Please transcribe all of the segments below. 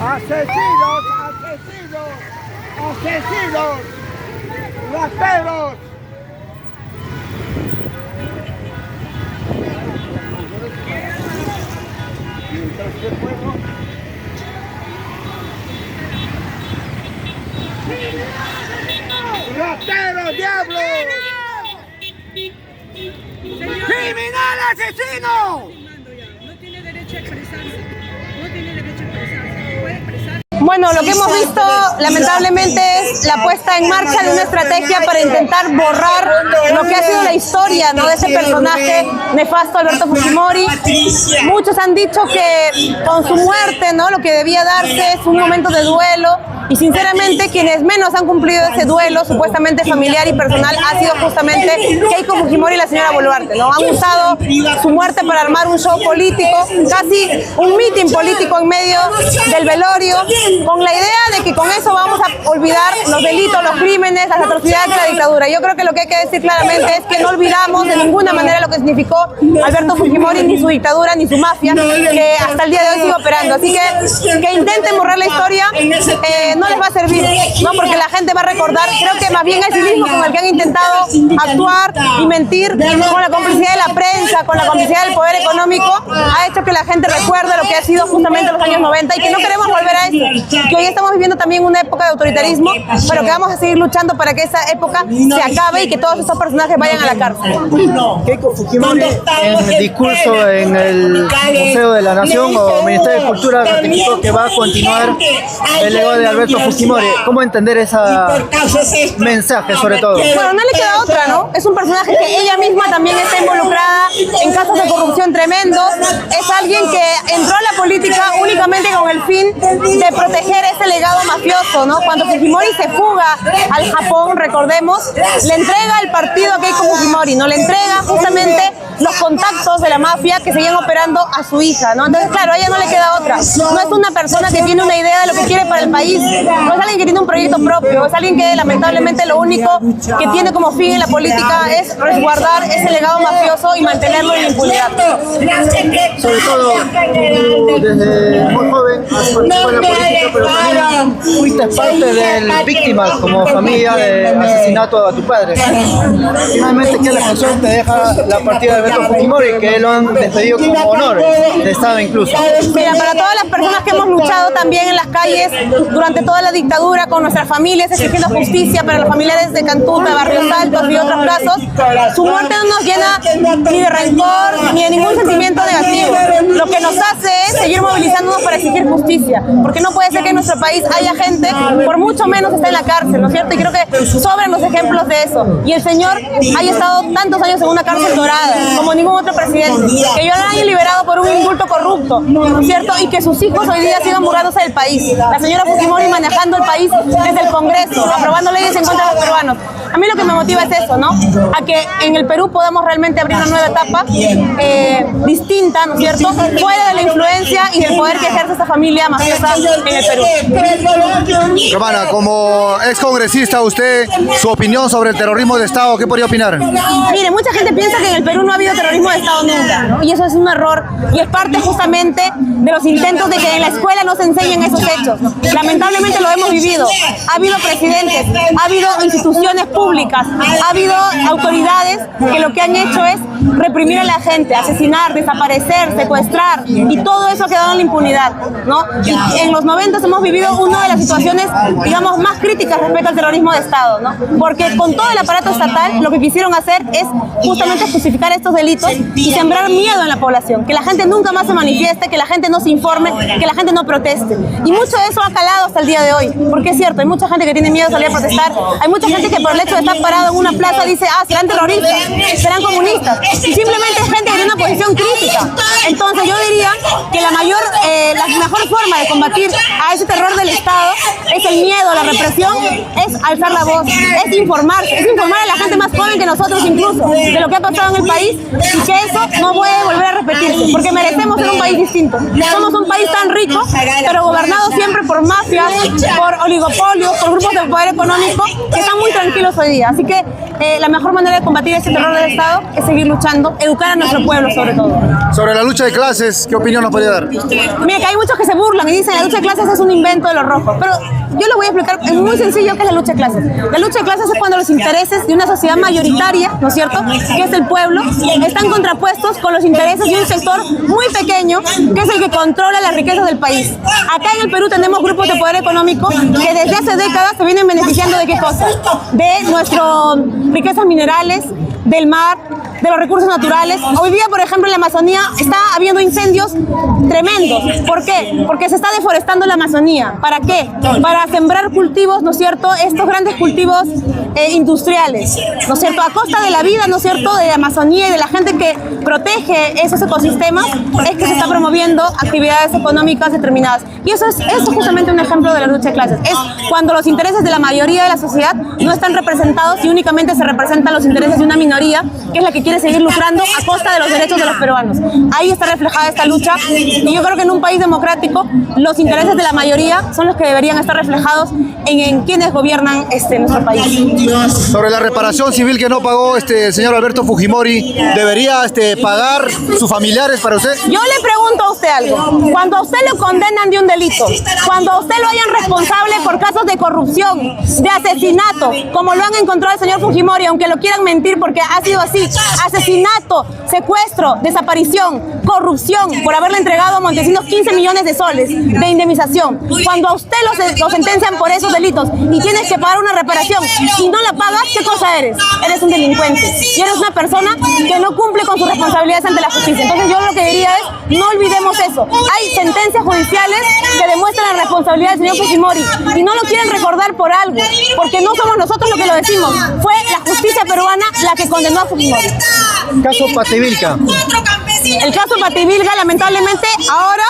¡Asesinos! ¡Asesinos! ¡Asesinos! ¡Rateros! ¡Rateros, diablos! ¡Criminal asesino! No tiene derecho a expresarse. No tiene derecho a expresarse. Puede expresarse. Bueno, lo que hemos visto lamentablemente es la puesta en marcha de una estrategia para intentar borrar lo que ha sido la historia, ¿no?, de ese personaje nefasto, Alberto Fujimori. Muchos han dicho que con su muerte, ¿no?, lo que debía darse es un momento de duelo, y sinceramente quienes menos han cumplido ese duelo supuestamente familiar y personal ha sido justamente Keiko Fujimori y la señora Boluarte, ¿no? Han usado su muerte para armar un show político, casi un mitin político en medio del velorio, con la idea de que con eso vamos a olvidar los delitos, los crímenes, las atrocidades de la dictadura. Yo creo que lo que hay que decir claramente es que no olvidamos de ninguna manera lo que significó Alberto Fujimori, ni su dictadura, ni su mafia, que hasta el día de hoy sigue operando. Así que intenten borrar la historia, no les va a servir, ¿no?, porque la gente va a recordar. Creo que más bien el cinismo con el que han intentado actuar y mentir, con la complicidad de la prensa, con la complicidad del poder económico, ha hecho que la gente recuerde lo que ha sido justamente los años 90 y que no queremos volver a eso. Que hoy estamos viviendo también una época de autoritarismo, pero que vamos a seguir luchando para que esa época se acabe y que todos estos personajes vayan a la cárcel. Keiko Fujimori, en el discurso en el Museo de la Nación o Ministerio de Cultura, ratificó que va a continuar el legado de Alberto Fujimori. ¿Cómo entender ese mensaje, sobre todo? Bueno, no le queda otra, ¿no? Es un personaje que ella misma también está involucrada en casos de corrupción tremendos. Es alguien que entró a la política únicamente con el fin de proteger ese legado mafioso, ¿no? Cuando Fujimori se fuga al Japón, recordemos, le entrega el partido a Keiko Fujimori, ¿no? Le entrega justamente los contactos de la mafia que seguían operando a su hija, ¿no? Entonces, claro, a ella no le queda otra. No es una persona que tiene una idea de lo que quiere para el país, no es alguien que tiene un proyecto propio, es alguien que lamentablemente lo único que tiene como fin en la política es resguardar ese legado mafioso y mantenerlo en la impunidad. Sobre todo, desde muy joven has participado en la política, pero también fuiste parte del víctima como familia del asesinato a tu padre. Finalmente, ¿qué reflexión te deja la partida de Alberto Fujimori, que lo han despedido como honor de Estado incluso? Mira, para todas las personas que hemos luchado también en las calles durante toda la dictadura con nuestras familias exigiendo justicia para los familiares de Cantuta, Barrios Altos y otros casos, su muerte no nos llena ni de rencor ni de ningún sentimiento negativo. Lo que nos hace es seguir movilizándonos para exigir justicia, porque no puede ser que en nuestro país haya gente, por mucho menos está en la cárcel, ¿no es cierto? Y creo que sobran los ejemplos de eso. Y el señor haya estado tantos años en una cárcel dorada, como ningún otro presidente, que yo lo haya liberado por un indulto corrupto, ¿no es cierto? Y que sus hijos hoy día sigan burlándose del país. La señora Fujimori manejando el país desde el Congreso, aprobando leyes en contra de los peruanos. A mí lo que me motiva es eso, ¿no? A que en el Perú podamos realmente abrir una nueva etapa distinta, ¿no es cierto?, fuera de la influencia y del poder que ejerce esta familia mafiosa en el Perú. Romana, como ex congresista, usted, su opinión sobre el terrorismo de Estado, ¿qué podría opinar? Mire, mucha gente piensa que en el Perú no ha habido terrorismo de Estado nunca, ¿no? Y eso es un error, y es parte justamente de los intentos de que en la escuela no se enseñen esos hechos. Lamentablemente lo hemos vivido. Ha habido presidentes, ha habido instituciones públicas, ha habido autoridades que lo que han hecho es reprimir a la gente, asesinar, desaparecer, secuestrar, y todo eso ha quedado en la impunidad, ¿no? Y en los 90 hemos vivido una de las situaciones, digamos, más críticas respecto al terrorismo de Estado, ¿no? Porque con todo el aparato estatal lo que quisieron hacer es justamente justificar estos delitos y sembrar miedo en la población, que la gente nunca más se manifieste, que la gente no se informe, que la gente no proteste. Y mucho de eso ha calado hasta el día de hoy, porque es cierto, hay mucha gente que tiene miedo de salir a protestar, hay mucha gente que por el hecho de estar parado en una plaza dice, serán terroristas, serán comunistas, y simplemente es gente que tiene una posición crítica. Entonces yo diría que la mejor forma de combatir a ese terror del Estado es el miedo, la represión, es alzar la voz, es informarse, es informar a la gente más joven que nosotros incluso de lo que ha pasado en el país, y que eso no puede volver a repetirse, porque merecemos ser un país distinto. Somos un país tan rico, pero gobernado siempre por mafias, por oligopolios, por grupos del poder económico que están muy tranquilos hoy día. Así que la mejor manera de combatir ese terror del Estado es seguir luchando. luchando, educar a nuestro pueblo sobre todo. Sobre la lucha de clases, ¿qué opinión nos podría dar? Mira, que hay muchos que se burlan y dicen la lucha de clases es un invento de los rojos, pero yo les voy a explicar, es muy sencillo qué es la lucha de clases. La lucha de clases es cuando los intereses de una sociedad mayoritaria, ¿no es cierto?, que es el pueblo, están contrapuestos con los intereses de un sector muy pequeño, que es el que controla las riquezas del país. Acá en el Perú tenemos grupos de poder económico que desde hace décadas se vienen beneficiando de qué cosa, de nuestras riquezas minerales, del mar, de los recursos naturales. Hoy día, por ejemplo, en la Amazonía está habiendo incendios tremendos. ¿Por qué? Porque se está deforestando la Amazonía. ¿Para qué? Para sembrar cultivos, ¿no es cierto?, estos grandes cultivos industriales, ¿no es cierto?, a costa de la vida, ¿no es cierto?, de la Amazonía y de la gente que protege esos ecosistemas, es que se está promoviendo actividades económicas determinadas. Y eso es justamente un ejemplo de la lucha de clases. Es cuando los intereses de la mayoría de la sociedad no están representados y únicamente se representan los intereses de una minoría, que es la que quiere seguir lucrando a costa de los derechos de los peruanos. Ahí está reflejada esta lucha y yo creo que en un país democrático los intereses de la mayoría son los que deberían estar reflejados en quienes gobiernan nuestro país. Sobre la reparación civil que no pagó el señor Alberto Fujimori, ¿debería pagar sus familiares para usted? Yo le pregunto a usted algo. Cuando a usted lo condenan de un delito, cuando a usted lo hayan responsable por casos de corrupción, de asesinato, como lo han encontrado al señor Fujimori, aunque lo quieran mentir porque ha sido así, asesinato, secuestro, desaparición, corrupción, por haberle entregado a Montesinos 15 millones de soles de indemnización. Cuando a usted lo sentencian por esos delitos y tienes que pagar una reparación y no la pagas, ¿qué cosa eres? Eres un delincuente y eres una persona que no cumple con sus responsabilidades ante la justicia. Entonces yo lo que diría es, no olvidemos eso. Hay sentencias judiciales que demuestran la responsabilidad del señor Fujimori y no lo quieren recordar por algo, porque no somos nosotros los que lo decimos, fue la justicia peruana la que condenó a Fujimori. Caso Pativilca. El caso Pativilca, lamentablemente, ahora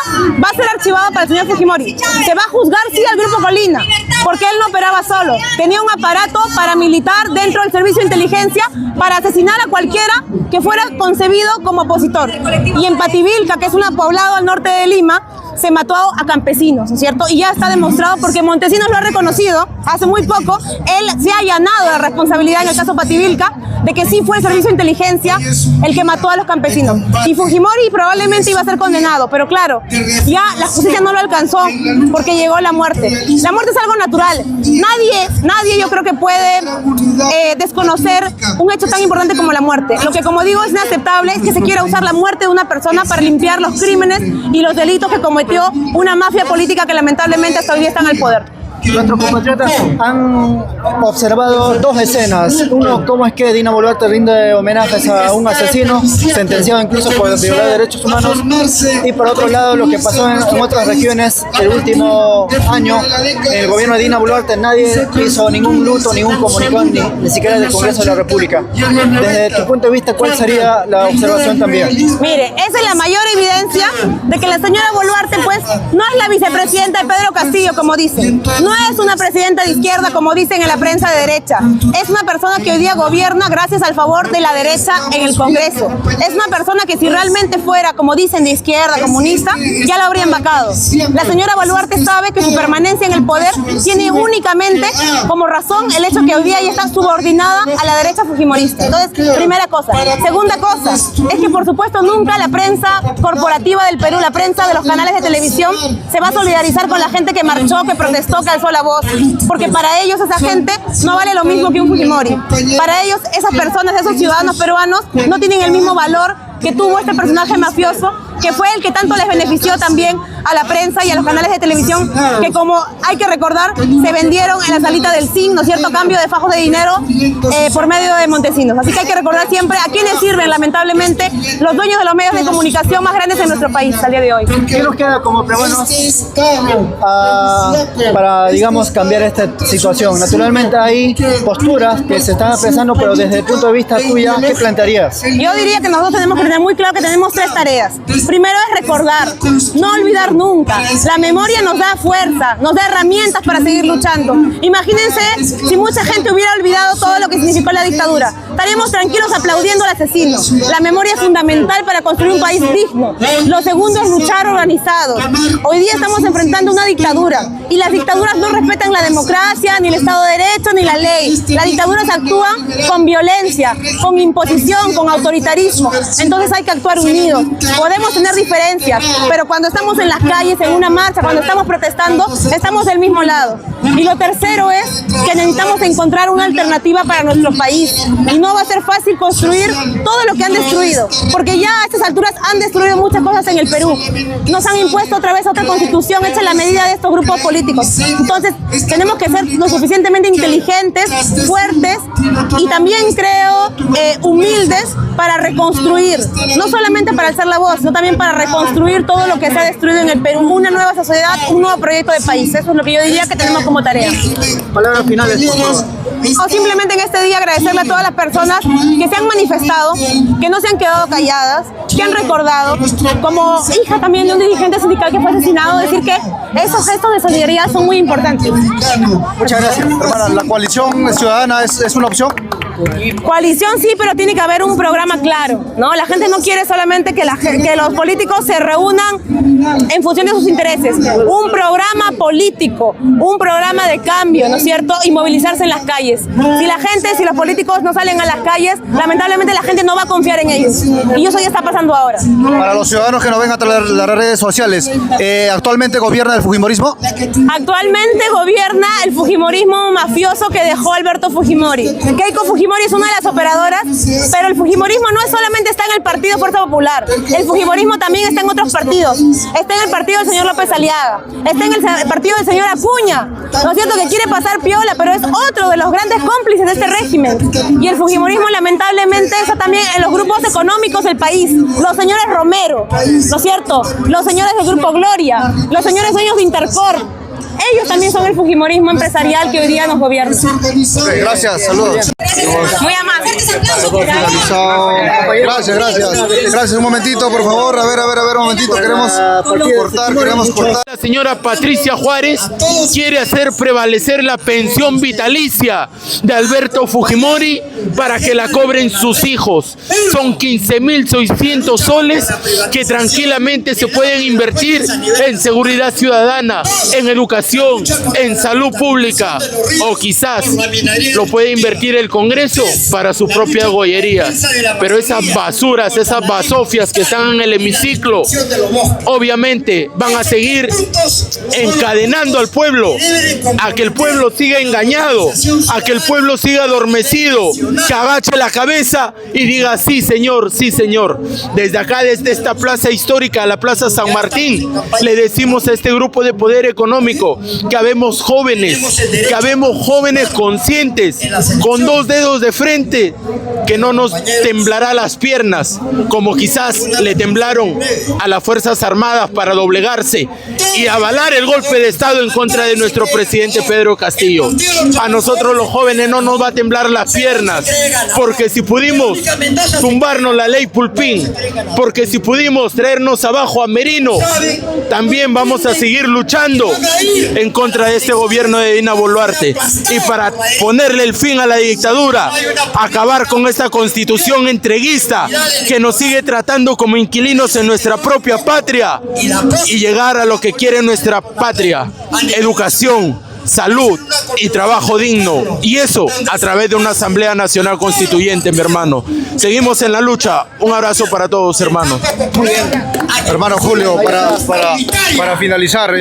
va a ser archivado para el señor Fujimori. Se va a juzgar, sí, al Grupo Colina, porque él no operaba solo. Tenía un aparato paramilitar dentro del servicio de inteligencia para asesinar a cualquiera que fuera concebido como opositor. Y en Pativilca, que es un poblado al norte de Lima, se mató a campesinos, ¿no es cierto? Y ya está demostrado porque Montesinos lo ha reconocido hace muy poco. Él se ha allanado la responsabilidad en el caso Pativilca de que sí fue el servicio de inteligencia el que mató a los campesinos. Y Fujimori probablemente iba a ser condenado, pero claro, ya la justicia no lo alcanzó porque llegó la muerte. La muerte es algo natural. Nadie yo creo que puede desconocer un hecho tan importante como la muerte. Lo que, como digo, es inaceptable es que se quiera usar la muerte de una persona para limpiar los crímenes y los delitos que cometió una mafia política que lamentablemente hasta hoy día está en el poder. Nuestros compatriotas han observado dos escenas. Uno, cómo es que Dina Boluarte rinde homenajes a un asesino, sentenciado incluso por violar derechos humanos. Y por otro lado, lo que pasó en otras regiones el último año, en el gobierno de Dina Boluarte nadie hizo ningún luto, ningún comunicado, ni siquiera del Congreso de la República. Desde tu punto de vista, ¿cuál sería la observación también? Mire, esa es la mayor evidencia de que la señora Boluarte, pues, no es la vicepresidenta de Pedro Castillo, como dicen. No es una presidenta de izquierda, como dicen en la prensa de derecha. Es una persona que hoy día gobierna gracias al favor de la derecha en el Congreso. Es una persona que si realmente fuera, como dicen, de izquierda, comunista, ya la habrían vacado. La señora Boluarte sabe que su permanencia en el poder tiene únicamente como razón el hecho que hoy día ella está subordinada a la derecha fujimorista. Entonces, primera cosa. Segunda cosa, es que por supuesto nunca la prensa corporativa del Perú, la prensa de los canales de televisión, se va a solidarizar con la gente que marchó, que protestó, que alzó la voz, porque para ellos esa gente no vale lo mismo que un Fujimori. Para ellos esas personas, esos ciudadanos peruanos no tienen el mismo valor que tuvo este personaje mafioso, que fue el que tanto les benefició también a la prensa y a los canales de televisión, que como hay que recordar, se vendieron en la salita del CIN, ¿no es cierto?, cambio de fajos de dinero por medio de Montesinos. Así que hay que recordar siempre a quiénes sirven, lamentablemente, los dueños de los medios de comunicación más grandes en nuestro país al día de hoy. ¿Qué nos queda como peruanos para, digamos, cambiar esta situación? Naturalmente hay posturas que se están expresando, pero desde el punto de vista tuya, ¿qué plantearías? Yo diría que nosotros tenemos que tener muy claro que tenemos tres tareas. Primero es recordar, no olvidar nunca. La memoria nos da fuerza, nos da herramientas para seguir luchando. Imagínense si mucha gente hubiera olvidado todo lo que significó la dictadura. Estaríamos tranquilos aplaudiendo al asesino. La memoria es fundamental para construir un país digno. Lo segundo es luchar organizados. Hoy día estamos enfrentando una dictadura y las dictaduras no respetan la democracia, ni el Estado de Derecho, ni la ley. Las dictaduras actúan con violencia, con imposición, con autoritarismo. Entonces hay que actuar unidos. Podemos tener diferencias, pero cuando estamos en las calles, en una marcha, cuando estamos protestando, estamos del mismo lado. Y lo tercero es que necesitamos encontrar una alternativa para nuestro país. Y no va a ser fácil construir todo lo que han destruido, porque ya a estas alturas han destruido muchas cosas en el Perú. Nos han impuesto otra vez otra constitución hecha a la medida de estos grupos políticos. Entonces tenemos que ser lo suficientemente inteligentes, fuertes y también creo humildes para reconstruir, no solamente para alzar la voz, sino también para reconstruir todo lo que se ha destruido en el Perú, una nueva sociedad, un nuevo proyecto de país. Eso es lo que yo diría que tenemos como tarea. Palabras finales, por favor. O simplemente en este día agradecerle a todas las personas que se han manifestado, que no se han quedado calladas, que han recordado, como hija también de un dirigente sindical que fue asesinado, decir que esos gestos de solidaridad son muy importantes. Muchas gracias, hermana. ¿La coalición ciudadana es una opción? Coalición sí, pero tiene que haber un programa claro, ¿no? La gente no quiere solamente que los políticos se reúnan en función de sus intereses. Un programa político, un programa de cambio, ¿no es cierto? Y movilizarse en las calles. Si los políticos no salen a las calles, lamentablemente la gente no va a confiar en ellos. Y eso ya está pasando ahora. Para los ciudadanos que nos ven a través de las redes sociales, ¿actualmente gobierna el fujimorismo? Actualmente gobierna el fujimorismo mafioso que dejó Alberto Fujimori. Keiko Fujimori es una de las operadoras, pero el fujimorismo no solamente está en el Partido Fuerza Popular. El fujimorismo también está en otros partidos. Está en el partido del señor López Aliaga. Está en el partido del señor Acuña. ¿No es cierto? Que quiere pasar piola, pero es otro de los grandes cómplices de este régimen. Y el fujimorismo lamentablemente está también en los grupos económicos del país. Los señores Romero, ¿no es cierto? Los señores del Grupo Gloria, los señores dueños de Intercorp. Ellos también son el fujimorismo empresarial que hoy día nos gobierna. Okay, gracias, saludos. Muy amable. Gracias. Gracias, un momentito, por favor. A ver, un momentito. Queremos cortar. La señora Patricia Juárez quiere hacer prevalecer la pensión vitalicia de Alberto Fujimori para que la cobren sus hijos. Son 15.600 soles que tranquilamente se pueden invertir en seguridad ciudadana, en educación, en salud pública, o quizás lo puede invertir el Congreso para sus propias gollerías. Pero esas basuras, esas basofias que están en el hemiciclo, obviamente van a seguir encadenando al pueblo, a que el pueblo siga engañado, a que el pueblo siga adormecido, que agache la cabeza y diga sí señor. Desde acá, desde esta plaza histórica, la Plaza San Martín, le decimos a este grupo de poder económico que habemos jóvenes conscientes, con dos dedos de frente, que no nos temblará las piernas como quizás le temblaron a las Fuerzas Armadas para doblegarse y avalar el golpe de Estado en contra de nuestro presidente Pedro Castillo. A nosotros los jóvenes no nos va a temblar las piernas, porque si pudimos tumbarnos la ley Pulpín, porque si pudimos traernos abajo a Merino, también vamos a seguir luchando en contra de este gobierno de Dina Boluarte. Y para ponerle el fin a la dictadura, acabar con esta constitución entreguista que nos sigue tratando como inquilinos en nuestra propia patria, y llegar a lo que quiere nuestra patria: educación, salud y trabajo digno, y eso a través de una Asamblea Nacional Constituyente, mi hermano. Seguimos en la lucha. Un abrazo para todos, hermanos. Muy bien. Hermano Julio, para finalizar,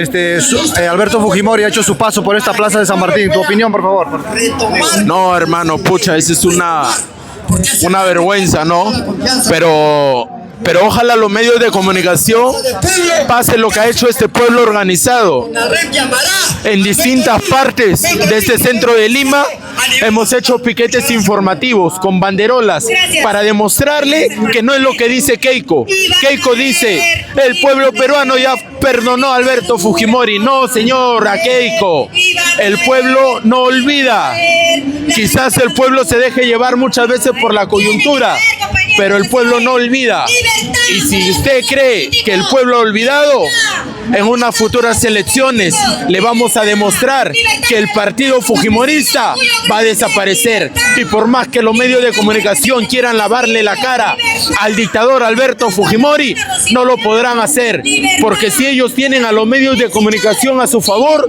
Alberto Fujimori ha hecho su paso por esta plaza de San Martín. Tu opinión, por favor. No, hermano, pucha, esa es una vergüenza, ¿no? Pero ojalá los medios de comunicación pasen lo que ha hecho este pueblo organizado. En distintas partes de este centro de Lima hemos hecho piquetes informativos con banderolas para demostrarle que no es lo que dice Keiko. Keiko dice: el pueblo peruano ya perdonó a Alberto Fujimori. No, señora Keiko, el pueblo no olvida. Quizás el pueblo se deje llevar muchas veces por la coyuntura, pero el pueblo no olvida. Y si usted cree que el pueblo ha olvidado, en unas futuras elecciones le vamos a demostrar que el partido fujimorista va a desaparecer. Y por más que los medios de comunicación quieran lavarle la cara al dictador Alberto Fujimori, no lo podrán hacer, porque si ellos tienen a los medios de comunicación a su favor,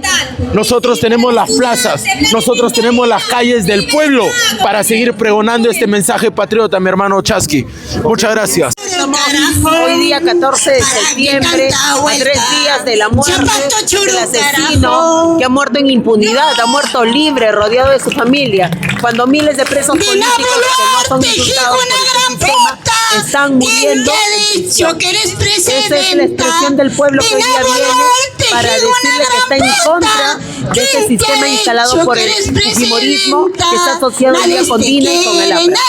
nosotros tenemos las plazas, nosotros tenemos las calles del pueblo para seguir pregonando este mensaje patriota, mi hermano Chasqui. Muchas gracias. Estamos hoy día 14 de septiembre, a 3 días de la muerte del asesino que ha muerto en impunidad, ha muerto libre, rodeado de su familia, cuando miles de presos políticos que no son insultados por el sistema están muriendo en prisión. Esa es la expresión del pueblo que hoy día viene para decirle que está en contra de este sistema instalado por el fujimorismo que está asociado hoy día con Dina y con el APRA.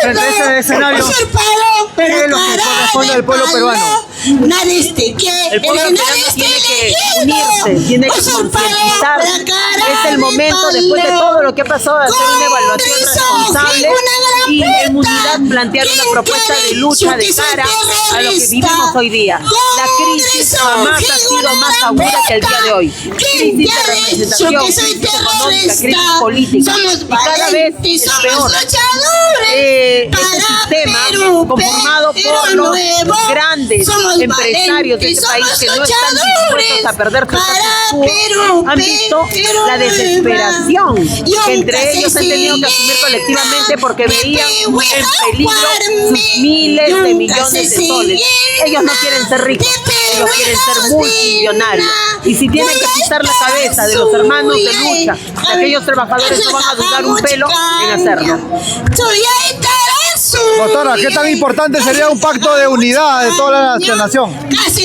Frente a ese escenario, ¿qué es lo que corresponde al pueblo peruano? El pueblo peruano tiene que unirse, tiene que concientizar. Es el momento, después de todo lo que ha pasado, de hacer una evaluación responsable y en unidad plantear una propuesta de lucha de cara a lo que vivimos hoy día. La crisis jamás ha sido más aguda que el día de hoy. Crisis de representación, crisis económica, crisis política. Y cada vez es peor. Este sistema conformado por los grandes empresarios de este país que no están dispuestos a perder su status quo, han visto la desesperación que entre ellos han tenido que asumir colectivamente porque veían en peligro sus miles de millones de soles. Ellos no quieren ser ricos, ellos quieren ser multimillonarios. Y si tienen que pisar la cabeza de los hermanos de lucha, de aquellos trabajadores, no van a dudar un pelo en hacerlo. Doctora, ¿qué tan importante sería un pacto de unidad de toda la nación? Es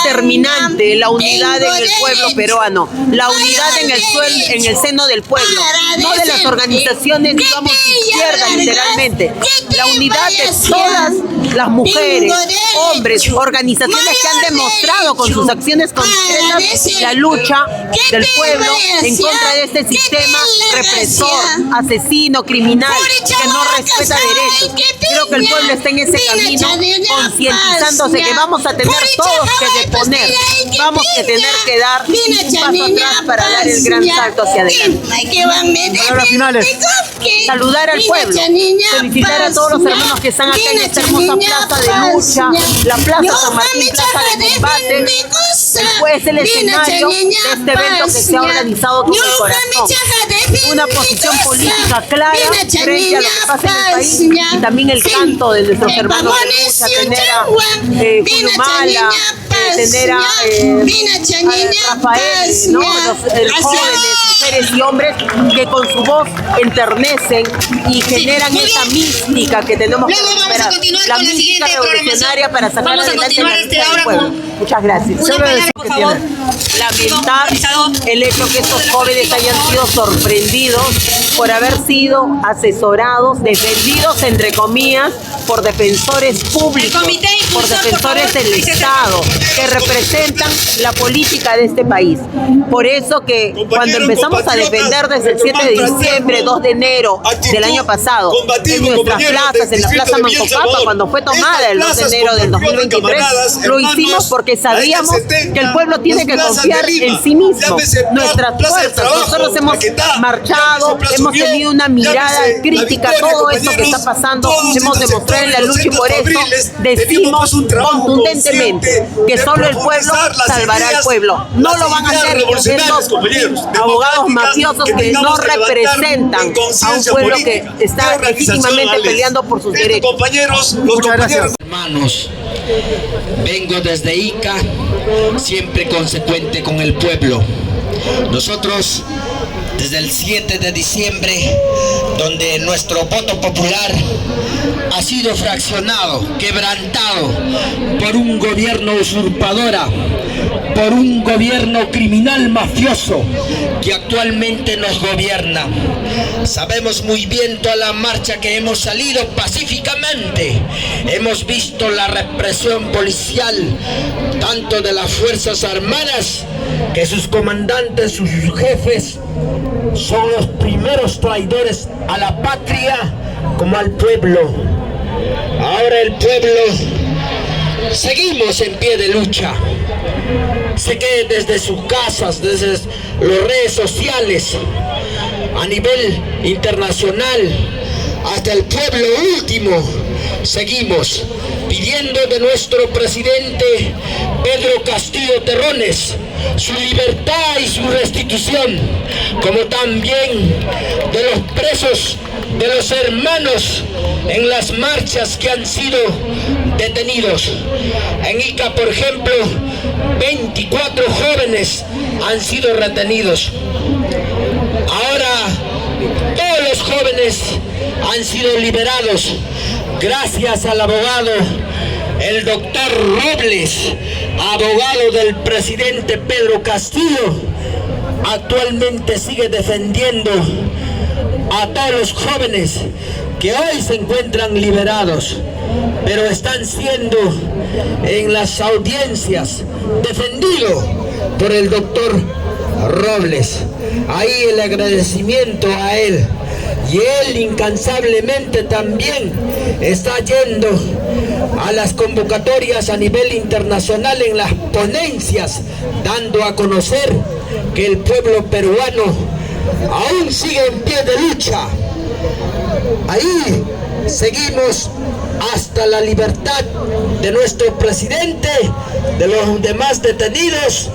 determinante la unidad en el pueblo peruano, la unidad en el seno del pueblo, no de las organizaciones, digamos, de izquierda, literalmente. La unidad de todas las mujeres, hombres, organizaciones que han demostrado con sus acciones concretas la lucha del pueblo en contra de este sistema represor, asesino, criminal, que no respeta derechos. Creo que el pueblo está en ese camino, concientizándose que vamos a tener todos que deponer, vamos a tener que dar un paso atrás para dar el gran salto hacia adelante. Palabras finales. Saludar al pueblo, felicitar a todos los hermanos que están acá en esta hermosa plaza de lucha, la Plaza San Martín, plaza de combate. Es el escenario de este evento que se ha organizado con el corazón. Una posición política clara frente a lo que pasa en el país y también el canto de nuestros hermanos de lucha, tener a Julio Mala, tener a Rafael, ¿no? Los jóvenes, mujeres y hombres que con su voz enternecen y generan esa mística que tenemos que recuperar, la mística revolucionaria para sacar adelante la lucha del pueblo. Muchas gracias. Por favor. Lamentar el hecho que estos jóvenes hayan sido sorprendidos por haber sido asesorados, defendidos entre comillas, por defensores públicos, por defensores del Estado, que representan la política de este país. Por eso que cuando empezamos a defender desde el 7 de diciembre, 2 de enero del año pasado, en nuestras plazas, en la Plaza Mancopapa, cuando fue tomada el 2 de enero del 2023, lo hicimos porque sabíamos que el pueblo tiene que confiar en sí mismo, nuestras fuerzas. Nosotros hemos marchado, hemos tenido una mirada crítica a todo esto que está pasando, hemos demostrado en la lucha y por eso decimos contundentemente que solo el pueblo salvará al pueblo. No lo van a hacer estos abogados mafiosos que no representan a un pueblo que está legítimamente peleando por sus derechos. Muchas gracias. Hermanos, vengo desde Ica, siempre consecuente con el pueblo. Nosotros, desde el 7 de diciembre, donde nuestro voto popular ha sido fraccionado, quebrantado por un gobierno usurpadora, por un gobierno criminal mafioso que actualmente nos gobierna. Sabemos muy bien toda la marcha que hemos salido pacíficamente. Hemos visto la represión policial, tanto de las Fuerzas Armadas, que sus comandantes, sus jefes, son los primeros traidores a la patria como al pueblo. Ahora el pueblo seguimos en pie de lucha. Sé que desde sus casas, desde las redes sociales, a nivel internacional, hasta el pueblo último, seguimos pidiendo de nuestro presidente Pedro Castillo Terrones su libertad y su restitución, como también de los presos, de los hermanos en las marchas que han sido detenidos. En Ica, por ejemplo, 24 jóvenes han sido retenidos. Ahora todos los jóvenes han sido liberados gracias al abogado, el doctor Robles, abogado del presidente Pedro Castillo. Actualmente sigue defendiendo a todos los jóvenes que hoy se encuentran liberados, pero están siendo en las audiencias defendidos por el doctor Robles. Ahí el agradecimiento a él. Y él incansablemente también está yendo a las convocatorias a nivel internacional en las ponencias, dando a conocer que el pueblo peruano aún sigue en pie de lucha. Ahí seguimos hasta la libertad de nuestro presidente, de los demás detenidos,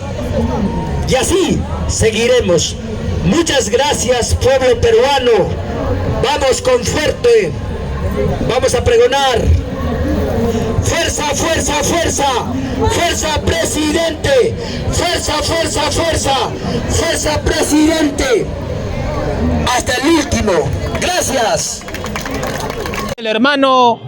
y así seguiremos. Muchas gracias, pueblo peruano. Vamos con fuerte, vamos a pregonar. Fuerza, fuerza, fuerza, fuerza presidente, fuerza, fuerza, fuerza, fuerza presidente, hasta el último. Gracias. El hermano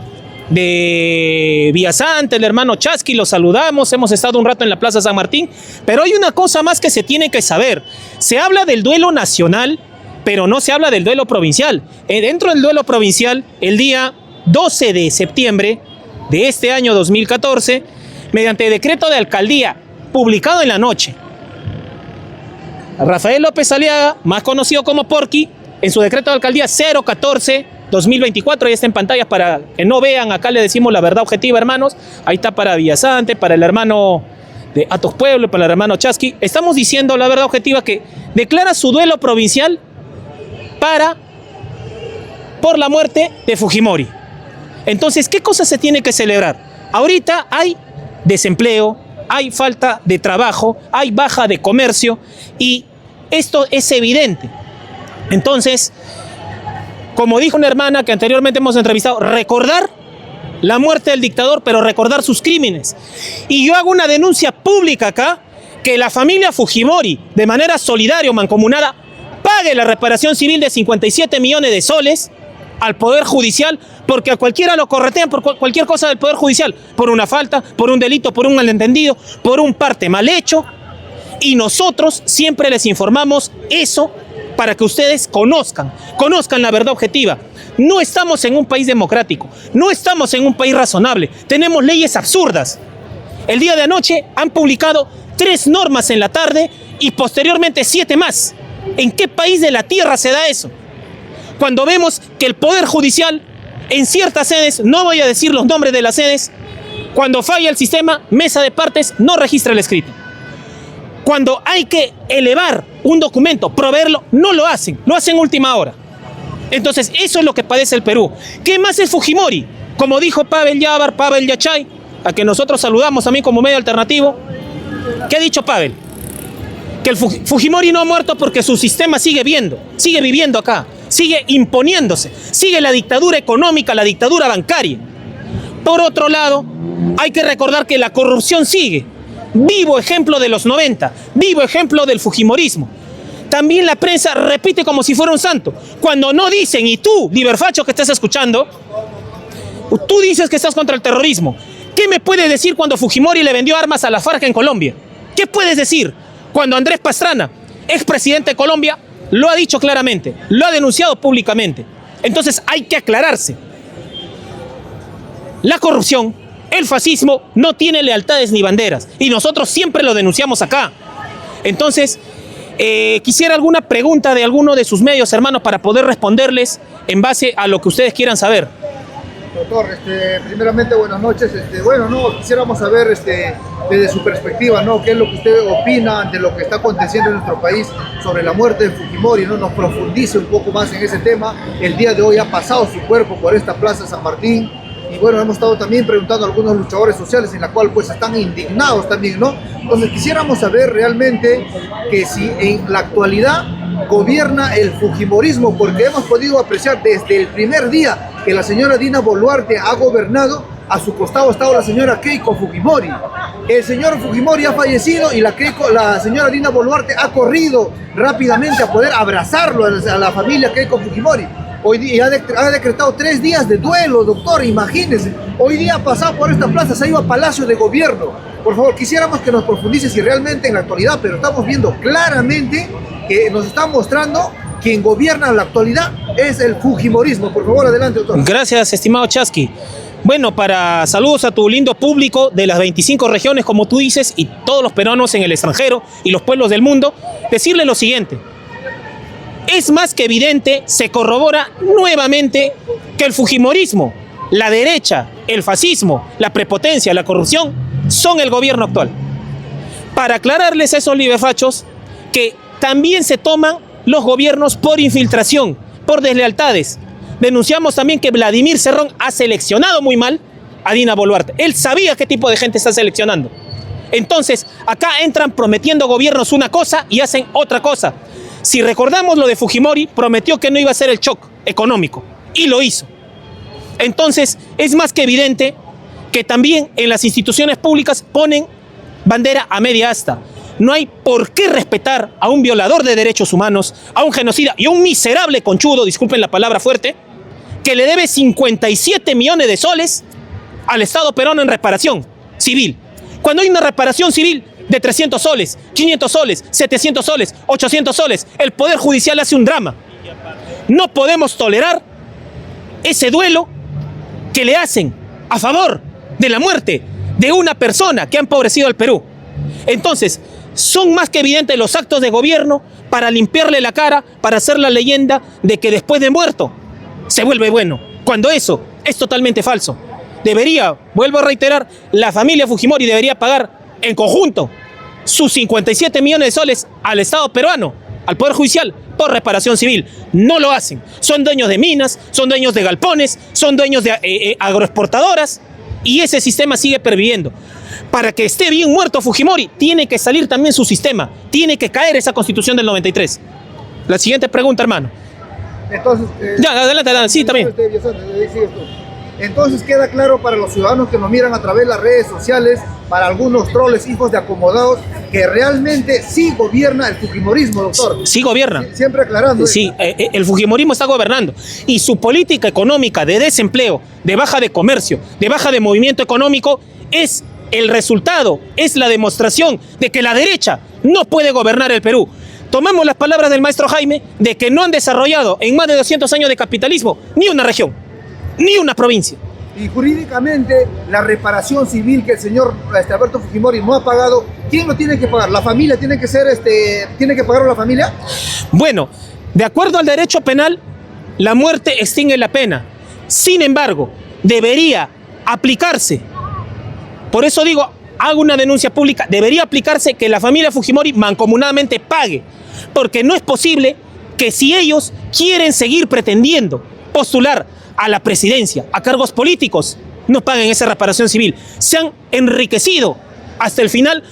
de Villasante, el hermano Chasqui, los saludamos, hemos estado un rato en la Plaza San Martín, pero hay una cosa más que se tiene que saber. Se habla del duelo nacional, pero no se habla del duelo provincial. Dentro del duelo provincial, el día 12 de septiembre de este año 2014, mediante decreto de alcaldía publicado en la noche, Rafael López Aliaga, más conocido como Porky, en su decreto de alcaldía 014-2024, ahí está en pantalla para que no vean, acá le decimos la verdad objetiva, hermanos, ahí está para Villasante, para el hermano de Atos Pueblo, para el hermano Chasqui. Estamos diciendo la verdad objetiva, que declara su duelo provincial por la muerte de Fujimori. Entonces, ¿qué cosa se tiene que celebrar? Ahorita hay desempleo, hay falta de trabajo, hay baja de comercio, y esto es evidente. Entonces, como dijo una hermana que anteriormente hemos entrevistado, recordar la muerte del dictador, pero recordar sus crímenes. Y yo hago una denuncia pública acá, que la familia Fujimori, de manera solidaria o mancomunada, pague la reparación civil de 57 millones de soles al Poder Judicial, porque a cualquiera lo corretean por cualquier cosa del Poder Judicial, por una falta, por un delito, por un malentendido, por un parte mal hecho, y nosotros siempre les informamos eso para que ustedes conozcan la verdad objetiva. No estamos en un país democrático, no estamos en un país razonable, tenemos leyes absurdas. El día de anoche han publicado 3 normas en la tarde y posteriormente 7 más. ¿En qué país de la tierra se da eso? Cuando vemos que el Poder Judicial en ciertas sedes, no voy a decir los nombres de las sedes, cuando falla el sistema, mesa de partes no registra el escrito. Cuando hay que elevar un documento, proveerlo, no lo hacen última hora. Entonces, eso es lo que padece el Perú. ¿Qué más es Fujimori? Como dijo Pavel Yabar, Pavel Yachay, a que nosotros saludamos también como medio alternativo. ¿Qué ha dicho Pavel? Que el Fujimori no ha muerto porque su sistema sigue viviendo acá, sigue imponiéndose, sigue la dictadura económica, la dictadura bancaria. Por otro lado, hay que recordar que la corrupción sigue. Vivo ejemplo de los 90, vivo ejemplo del fujimorismo. También la prensa repite como si fuera un santo. Cuando no dicen, y tú, liberfacho que estás escuchando, tú dices que estás contra el terrorismo. ¿Qué me puedes decir cuando Fujimori le vendió armas a la FARC en Colombia? ¿Qué puedes decir cuando Andrés Pastrana, expresidente de Colombia, lo ha dicho claramente, lo ha denunciado públicamente? Entonces hay que aclararse. La corrupción, el fascismo no tiene lealtades ni banderas, y nosotros siempre lo denunciamos acá. Entonces, Quisiera alguna pregunta de alguno de sus medios, hermanos, para poder responderles en base a lo que ustedes quieran saber. Doctor, primeramente buenas noches. Quisiéramos saber desde su perspectiva, ¿no? ¿Qué es lo que usted opina ante lo que está aconteciendo en nuestro país sobre la muerte de Fujimori? ¿No? Nos profundice un poco más en ese tema. El día de hoy ha pasado su cuerpo por esta plaza San Martín. Y bueno, hemos estado también preguntando a algunos luchadores sociales en la cual pues están indignados también, ¿no? Entonces quisiéramos saber realmente que si en la actualidad gobierna el fujimorismo, porque hemos podido apreciar desde el primer día que la señora Dina Boluarte ha gobernado, a su costado ha estado la señora Keiko Fujimori. El señor Fujimori ha fallecido y la señora Dina Boluarte ha corrido rápidamente a poder abrazarlo a la familia Keiko Fujimori. Hoy día ha decretado 3 días de duelo, doctor, imagínense. Hoy día ha pasado por esta plaza, se ha ido a Palacio de Gobierno. Por favor, quisiéramos que nos profundice si realmente en la actualidad, pero estamos viendo claramente que nos están mostrando quien gobierna en la actualidad es el fujimorismo. Por favor, adelante, doctor. Gracias, estimado Chasqui. Bueno, saludos a tu lindo público de las 25 regiones, como tú dices, y todos los peruanos en el extranjero y los pueblos del mundo, decirle lo siguiente. Es más que evidente, se corrobora nuevamente que el fujimorismo, la derecha, el fascismo, la prepotencia, la corrupción, son el gobierno actual. Para aclararles a esos liberfachos que también se toman los gobiernos por infiltración, por deslealtades. Denunciamos también que Vladimir Cerrón ha seleccionado muy mal a Dina Boluarte. Él sabía qué tipo de gente está seleccionando. Entonces, acá entran prometiendo gobiernos una cosa y hacen otra cosa. Si recordamos lo de Fujimori, prometió que no iba a ser el shock económico y lo hizo. Entonces, es más que evidente que también en las instituciones públicas ponen bandera a media asta. No hay por qué respetar a un violador de derechos humanos, a un genocida y a un miserable conchudo, disculpen la palabra fuerte, que le debe 57 millones de soles al Estado peruano en reparación civil. Cuando hay una reparación civil de 300 soles, 500 soles, 700 soles, 800 soles, el Poder Judicial hace un drama. No podemos tolerar ese duelo que le hacen a favor de la muerte de una persona que ha empobrecido al Perú. Entonces, son más que evidentes los actos de gobierno para limpiarle la cara, para hacer la leyenda de que después de muerto se vuelve bueno, cuando eso es totalmente falso. Vuelvo a reiterar, la familia Fujimori debería pagar en conjunto sus 57 millones de soles al Estado peruano, al Poder Judicial, por reparación civil. No lo hacen. Son dueños de minas, son dueños de galpones, son dueños de agroexportadoras, y ese sistema sigue perviviendo. Para que esté bien muerto Fujimori, tiene que salir también su sistema, tiene que caer esa Constitución del 93. La siguiente pregunta, hermano. Entonces, adelante, sí, también. Entonces queda claro para los ciudadanos que nos miran a través de las redes sociales, para algunos troles, hijos de acomodados, que realmente sí gobierna el fujimorismo, doctor. Sí gobierna. Siempre aclarando. Sí, el fujimorismo está gobernando. Y su política económica de desempleo, de baja de comercio, de baja de movimiento económico, es el resultado, es la demostración de que la derecha no puede gobernar el Perú. Tomamos las palabras del maestro Jaime de que no han desarrollado en más de 200 años de capitalismo ni una región, ni una provincia. Y jurídicamente, la reparación civil que el señor Alberto Fujimori no ha pagado, ¿quién lo tiene que pagar? ¿La familia tiene que tiene que pagarlo la familia? Bueno, de acuerdo al derecho penal, la muerte extingue la pena. Sin embargo, debería aplicarse. Por eso digo, hago una denuncia pública, debería aplicarse que la familia Fujimori mancomunadamente pague, porque no es posible que si ellos quieren seguir pretendiendo postular a la presidencia, a cargos políticos, no paguen esa reparación civil. Se han enriquecido hasta el final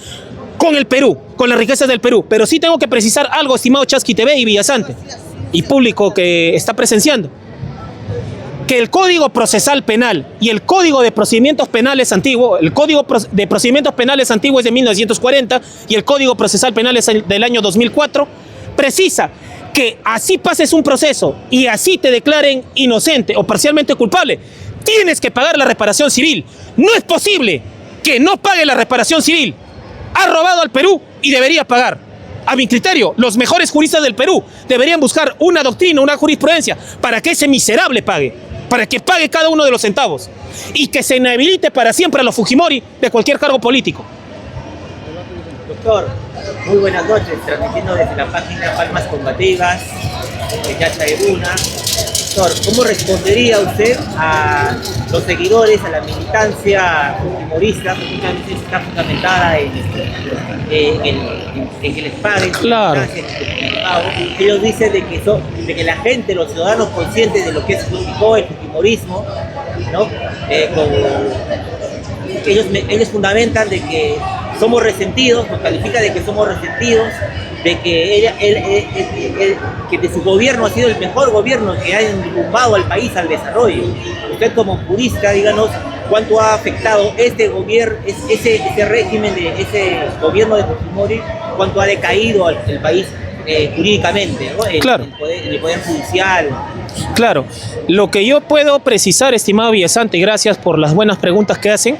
con el Perú, con las riquezas del Perú. Pero sí tengo que precisar algo, estimado Chasqui TV y Villasante, y público que está presenciando, que el Código Procesal Penal y el Código de Procedimientos Penales antiguo, el Código de Procedimientos Penales antiguo es de 1940 y el Código Procesal Penal es del año 2004, precisa que así pases un proceso y así te declaren inocente o parcialmente culpable, tienes que pagar la reparación civil. No es posible que no pague la reparación civil. Ha robado al Perú y debería pagar. A mi criterio, los mejores juristas del Perú deberían buscar una doctrina, una jurisprudencia para que ese miserable pague, para que pague cada uno de los centavos y que se inhabilite para siempre a los Fujimori de cualquier cargo político. Doctor, muy buenas noches, transmitiendo desde la página Palmas Combativas de Yachairuna. Doctor, ¿cómo respondería usted a los seguidores, a la militancia fujimorista, que muchas está fundamentada en el SPAD, Claro. Ellos dicen de que la gente, los ciudadanos conscientes de lo que significó el fujimorismo, ¿no? Ellos fundamentan de que somos resentidos, nos califica de que somos resentidos, de que que de su gobierno ha sido el mejor gobierno que ha enrumbado al país al desarrollo. Usted como jurista, díganos cuánto ha afectado este gobierno, ese régimen de ese gobierno de Fujimori, cuánto ha decaído el país jurídicamente, ¿no? Claro. En el poder judicial. Claro, lo que yo puedo precisar, estimado Villasante, y gracias por las buenas preguntas que hacen,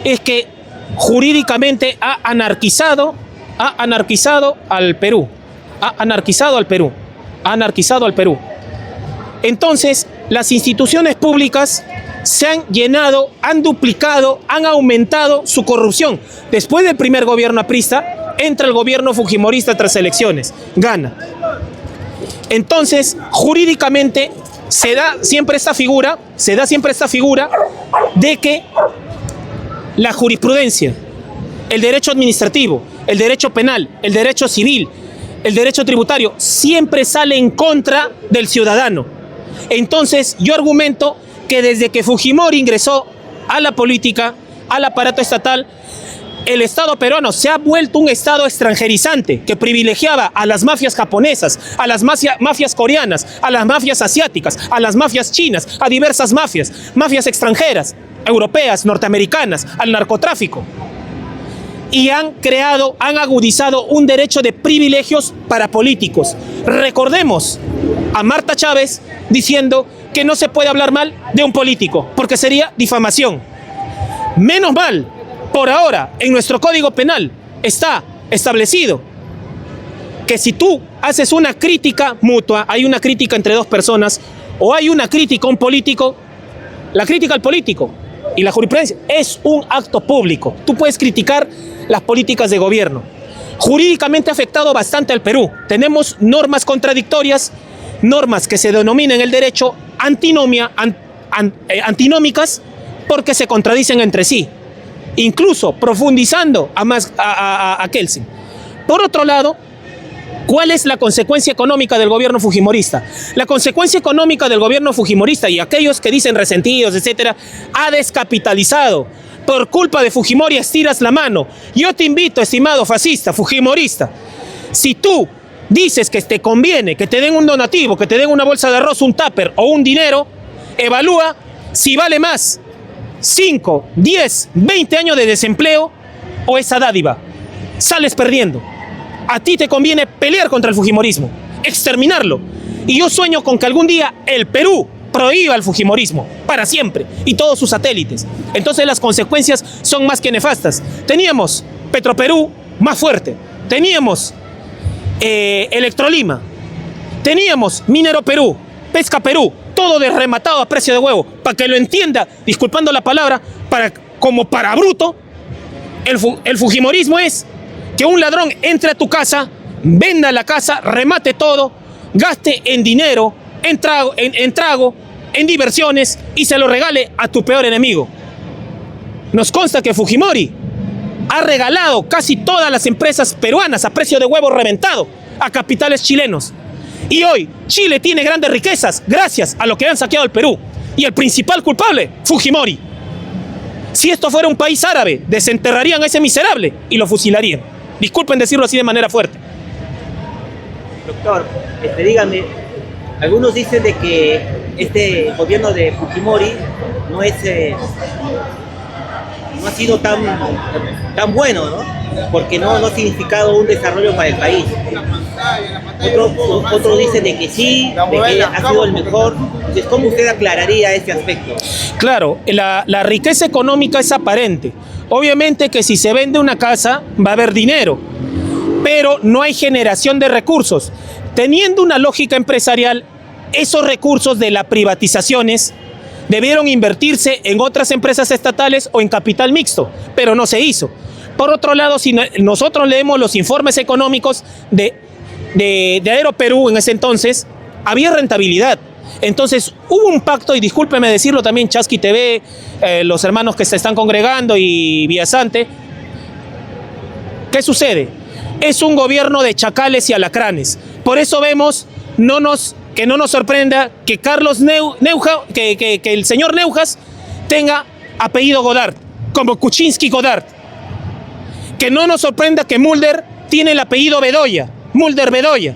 es que jurídicamente ha anarquizado al Perú. Entonces, las instituciones públicas se han llenado, han duplicado, han aumentado su corrupción. Después del primer gobierno aprista, entra el gobierno fujimorista tras elecciones, gana. Entonces, jurídicamente se da siempre esta figura de que la jurisprudencia, el derecho administrativo, el derecho penal, el derecho civil, el derecho tributario, siempre sale en contra del ciudadano. Entonces, yo argumento que desde que Fujimori ingresó a la política, al aparato estatal, el Estado peruano se ha vuelto un Estado extranjerizante que privilegiaba a las mafias japonesas, a las mafias coreanas, a las mafias asiáticas, a las mafias chinas, a diversas mafias extranjeras, europeas, norteamericanas, al narcotráfico. Y han agudizado un derecho de privilegios para políticos. Recordemos a Marta Chávez diciendo que no se puede hablar mal de un político, porque sería difamación. Menos mal, por ahora, en nuestro Código Penal está establecido que si tú haces una crítica mutua, hay una crítica entre dos personas, o hay una crítica a un político, la crítica al político y la jurisprudencia es un acto público. Tú puedes criticar las políticas de gobierno. Jurídicamente ha afectado bastante al Perú. Tenemos normas contradictorias, normas que se denominan el derecho antinómicas porque se contradicen entre sí, incluso profundizando a Kelsen. Por otro lado, ¿cuál es la consecuencia económica del gobierno fujimorista? La consecuencia económica del gobierno fujimorista y aquellos que dicen resentidos, etcétera, ha descapitalizado. Por culpa de Fujimori estiras la mano. Yo te invito, estimado fascista, fujimorista, si tú dices que te conviene que te den un donativo, que te den una bolsa de arroz, un tupper o un dinero, evalúa si vale más 5, 10, 20 años de desempleo o esa dádiva. Sales perdiendo. A ti te conviene pelear contra el fujimorismo, exterminarlo. Y yo sueño con que algún día el Perú prohíba el fujimorismo para siempre y todos sus satélites. Entonces las consecuencias son más que nefastas. Teníamos Petroperú más fuerte, teníamos Electrolima, teníamos Minero Perú, Pesca Perú, todo rematado a precio de huevo. Para que lo entienda, disculpando la palabra, como para bruto, el fujimorismo es que un ladrón entre a tu casa, venda la casa, remate todo, gaste en dinero, en trago, en diversiones y se lo regale a tu peor enemigo. Nos consta que Fujimori ha regalado casi todas las empresas peruanas a precio de huevo reventado a capitales chilenos. Y hoy Chile tiene grandes riquezas gracias a lo que han saqueado el Perú. Y el principal culpable, Fujimori. Si esto fuera un país árabe, desenterrarían a ese miserable y lo fusilarían. Disculpen decirlo así de manera fuerte. Doctor, dígame, algunos dicen de que este gobierno de Fujimori no ha sido tan bueno, ¿no? Porque no ha significado un desarrollo para el país. Otros dicen de que sí, de que ha sido el mejor. Entonces, ¿cómo usted aclararía este aspecto? Claro, la riqueza económica es aparente. Obviamente que si se vende una casa va a haber dinero, pero no hay generación de recursos. Teniendo una lógica empresarial, esos recursos de las privatizaciones debieron invertirse en otras empresas estatales o en capital mixto, pero no se hizo. Por otro lado, si nosotros leemos los informes económicos de Aeroperú en ese entonces, había rentabilidad. Entonces hubo un pacto, y discúlpeme decirlo también, Chasqui TV, los hermanos que se están congregando y Villasante. ¿Qué sucede? Es un gobierno de chacales y alacranes. Por eso vemos, que no nos sorprenda que que el señor Neuhaus tenga apellido Godard, como Kuczynski Godard. Que no nos sorprenda que Mulder tiene el apellido Bedoya, Mulder Bedoya,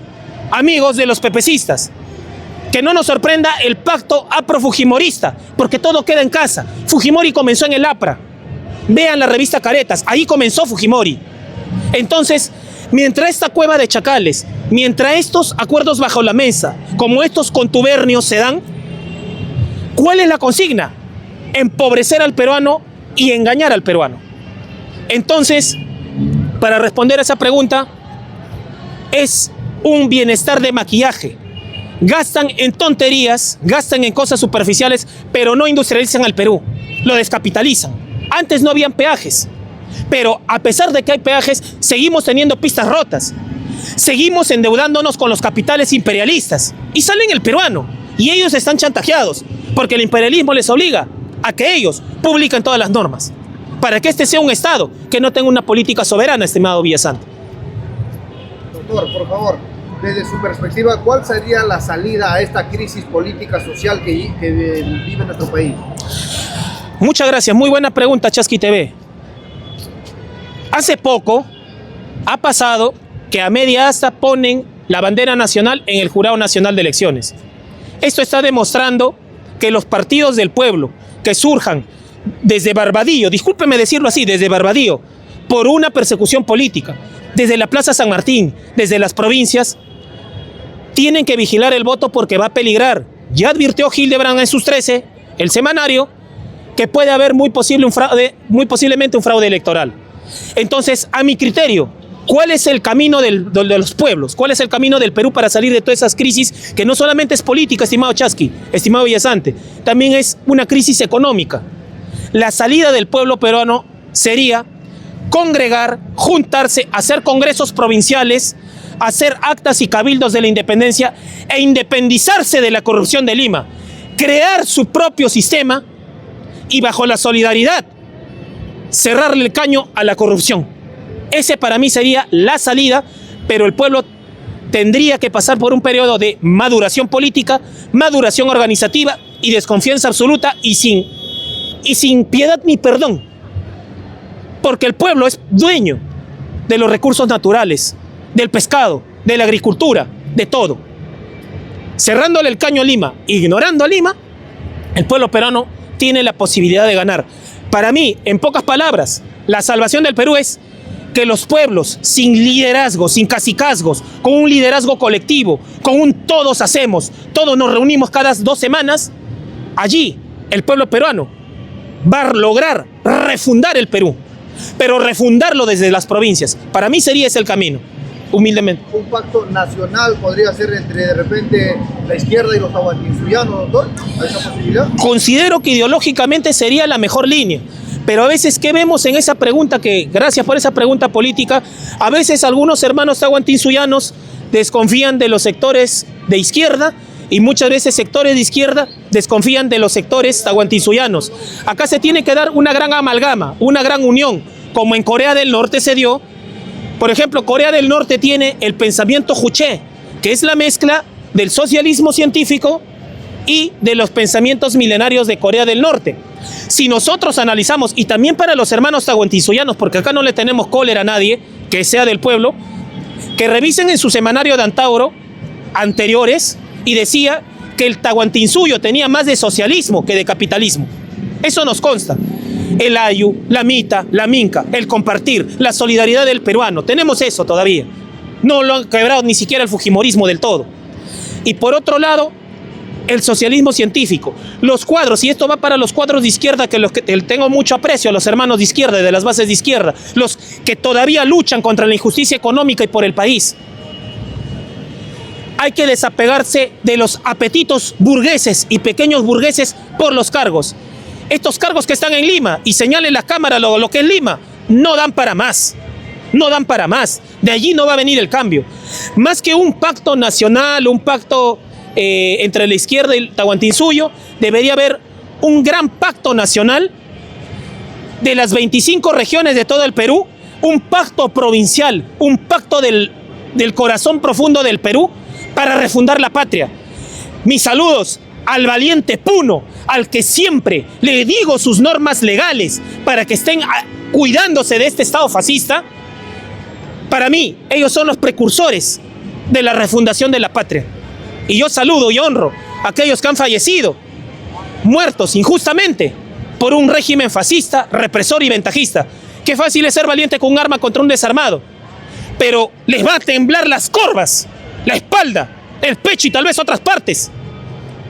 amigos de los pepecistas. Que no nos sorprenda el pacto afro-fujimorista, porque todo queda en casa. Fujimori comenzó en el APRA. Vean la revista Caretas, ahí comenzó Fujimori. Entonces, mientras esta cueva de chacales, mientras estos acuerdos bajo la mesa, como estos contubernios se dan, ¿cuál es la consigna? Empobrecer al peruano y engañar al peruano. Entonces, para responder a esa pregunta, es un bienestar de maquillaje. Gastan en tonterías, gastan en cosas superficiales, pero no industrializan al Perú, lo descapitalizan. Antes no habían peajes, pero a pesar de que hay peajes, seguimos teniendo pistas rotas. Seguimos endeudándonos con los capitales imperialistas y salen el peruano, y ellos están chantajeados, porque el imperialismo les obliga a que ellos publiquen todas las normas, para que este sea un Estado que no tenga una política soberana, estimado Villasante. Doctor, por favor, desde su perspectiva, ¿cuál sería la salida a esta crisis política social que vive nuestro país? Muchas gracias, muy buena pregunta, Chasqui TV. Hace poco ha pasado que a media asta ponen la bandera nacional en el Jurado Nacional de Elecciones. Esto está demostrando que los partidos del pueblo que surjan desde Barbadillo, discúlpeme decirlo así, desde Barbadillo, por una persecución política, desde la Plaza San Martín, desde las provincias, tienen que vigilar el voto porque va a peligrar. Ya advirtió Hildebrand en sus 13, el semanario, que puede haber muy posiblemente un fraude electoral. Entonces, a mi criterio, ¿cuál es el camino de los pueblos? ¿Cuál es el camino del Perú para salir de todas esas crisis que no solamente es política, estimado Chasqui, estimado Villasante, también es una crisis económica? La salida del pueblo peruano sería congregar, juntarse, hacer congresos provinciales, hacer actas y cabildos de la independencia e independizarse de la corrupción de Lima, crear su propio sistema y bajo la solidaridad cerrarle el caño a la corrupción. Ese para mí sería la salida, pero el pueblo tendría que pasar por un periodo de maduración política, maduración organizativa y desconfianza absoluta y sin piedad ni perdón. Porque el pueblo es dueño de los recursos naturales, del pescado, de la agricultura, de todo. Cerrándole el caño a Lima, ignorando a Lima, el pueblo peruano tiene la posibilidad de ganar. Para mí, en pocas palabras, la salvación del Perú es que los pueblos sin liderazgo, sin cacicazgos, con un liderazgo colectivo, con un todos hacemos, todos nos reunimos cada 2 semanas, allí el pueblo peruano va a lograr refundar el Perú, pero refundarlo desde las provincias. Para mí sería ese el camino, humildemente. ¿Un pacto nacional podría ser entre de repente la izquierda y los tahuantinsuyanos, doctor? ¿Hay esa posibilidad? Considero que ideológicamente sería la mejor línea. Pero a veces, ¿qué vemos en esa pregunta? Que gracias por esa pregunta política, a veces algunos hermanos tahuantinsuyanos desconfían de los sectores de izquierda y muchas veces sectores de izquierda desconfían de los sectores tahuantinsuyanos. Acá se tiene que dar una gran amalgama, una gran unión, como en Corea del Norte se dio. Por ejemplo, Corea del Norte tiene el pensamiento juche, que es la mezcla del socialismo científico y de los pensamientos milenarios de Corea del Norte. Si nosotros analizamos, y también para los hermanos tahuantinsuyanos, porque acá no le tenemos cólera a nadie que sea del pueblo, que revisen en su semanario de Antauro anteriores y decía que el tahuantinsuyo tenía más de socialismo que de capitalismo. Eso nos consta. El ayu, la mita, la minca, el compartir, la solidaridad del peruano. Tenemos eso todavía. No lo han quebrado ni siquiera el fujimorismo del todo. Y por otro lado, el socialismo científico. Los cuadros, y esto va para los cuadros de izquierda, que tengo mucho aprecio a los hermanos de izquierda y de las bases de izquierda, los que todavía luchan contra la injusticia económica y por el país. Hay que desapegarse de los apetitos burgueses y pequeños burgueses por los cargos. Estos cargos que están en Lima, y señale la cámara lo que es Lima, no dan para más. No dan para más. De allí no va a venir el cambio. Más que un pacto nacional, un pacto entre la izquierda y el Tahuantinsuyo, debería haber un gran pacto nacional de las 25 regiones de todo el Perú, un pacto provincial, un pacto del corazón profundo del Perú para refundar la patria. Mis saludos al valiente Puno, al que siempre le digo sus normas legales para que estén cuidándose de este Estado fascista. Para mí, ellos son los precursores de la refundación de la patria. Y yo saludo y honro a aquellos que han fallecido, muertos injustamente por un régimen fascista, represor y ventajista. Qué fácil es ser valiente con un arma contra un desarmado, pero les va a temblar las corvas, la espalda, el pecho y tal vez otras partes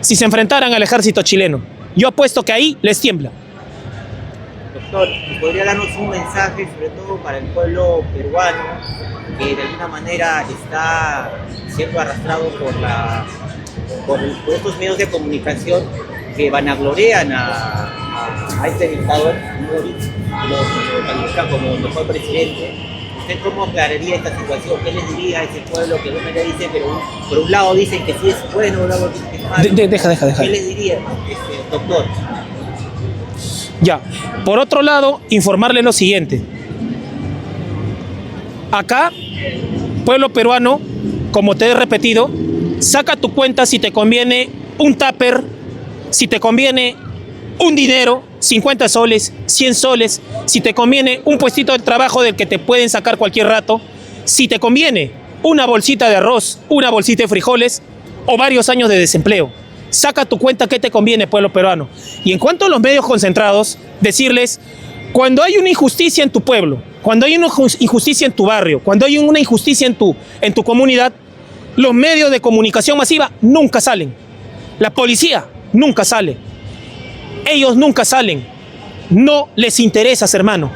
si se enfrentaran al ejército chileno. Yo apuesto que ahí les tiembla. Doctor, ¿podría darnos un mensaje, sobre todo para el pueblo peruano, que de alguna manera está siendo arrastrado por estos medios de comunicación que vanaglorean a este dictador, lo califican como el mejor presidente? ¿Usted cómo aclararía esta situación? ¿Qué les diría a ese pueblo que uno le dice, pero por un lado dicen que sí es bueno, por otro lado dicen que es malo? Deja. ¿Qué les diría, doctor? Ya, por otro lado, informarle lo siguiente. Acá, pueblo peruano, como te he repetido, saca tu cuenta si te conviene un tupper, si te conviene un dinero, 50 soles, 100 soles, si te conviene un puestito de trabajo del que te pueden sacar cualquier rato, si te conviene una bolsita de arroz, una bolsita de frijoles o varios años de desempleo. Saca tu cuenta qué te conviene, pueblo peruano. Y en cuanto a los medios concentrados, decirles, cuando hay una injusticia en tu pueblo, cuando hay una injusticia en tu barrio, cuando hay una injusticia en tu comunidad, los medios de comunicación masiva nunca salen. La policía nunca sale. Ellos nunca salen. No les interesas, hermano.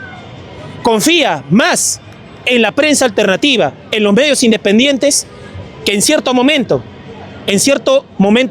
Confía más en la prensa alternativa, en los medios independientes, que en cierto momento